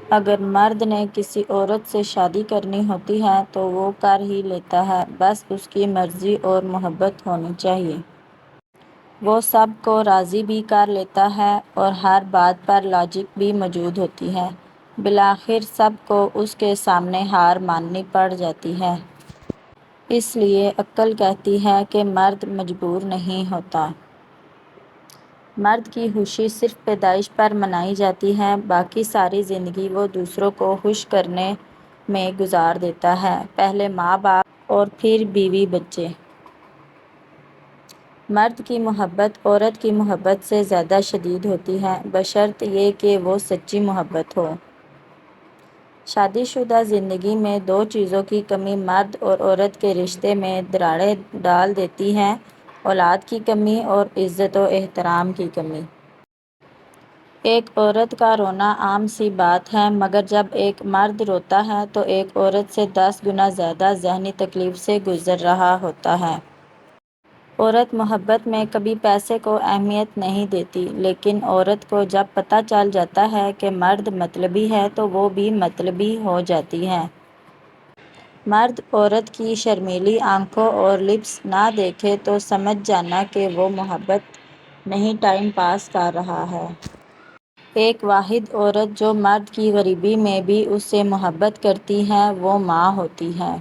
اگر مرد نے کسی عورت سے شادی کرنی ہوتی ہے تو وہ کر ہی لیتا ہے، بس اس کی مرضی اور محبت ہونی چاہیے۔ وہ سب کو راضی بھی کر لیتا ہے اور ہر بات پر لاجک بھی موجود ہوتی ہے۔ بالآخر سب کو اس کے سامنے ہار ماننی پڑ جاتی ہے۔ اس لیے عقل کہتی ہے کہ مرد مجبور نہیں ہوتا۔ مرد کی خوشی صرف پیدائش پر منائی جاتی ہے، باقی ساری زندگی وہ دوسروں کو خوش کرنے میں گزار دیتا ہے، پہلے ماں باپ اور پھر بیوی بچے۔ مرد کی محبت عورت کی محبت سے زیادہ شدید ہوتی ہے، بشرط یہ کہ وہ سچی محبت ہو۔ شادی شدہ زندگی میں دو چیزوں کی کمی مرد اور عورت کے رشتے میں دراڑیں ڈال دیتی ہے: اولاد کی کمی اور عزت و احترام کی کمی۔ ایک عورت کا رونا عام سی بات ہے، مگر جب ایک مرد روتا ہے تو ایک عورت سے 10 گنا زیادہ ذہنی تکلیف سے گزر رہا ہوتا ہے۔ عورت محبت میں کبھی پیسے کو اہمیت نہیں دیتی، لیکن عورت کو جب پتہ چل جاتا ہے کہ مرد مطلبی ہے تو وہ بھی مطلبی ہو جاتی ہے۔ مرد عورت کی شرمیلی آنکھوں اور لپس نہ دیکھے تو سمجھ جانا کہ وہ محبت نہیں ٹائم پاس کر رہا ہے۔ ایک واحد عورت جو مرد کی غریبی میں بھی اس سے محبت کرتی ہے وہ ماں ہوتی ہے۔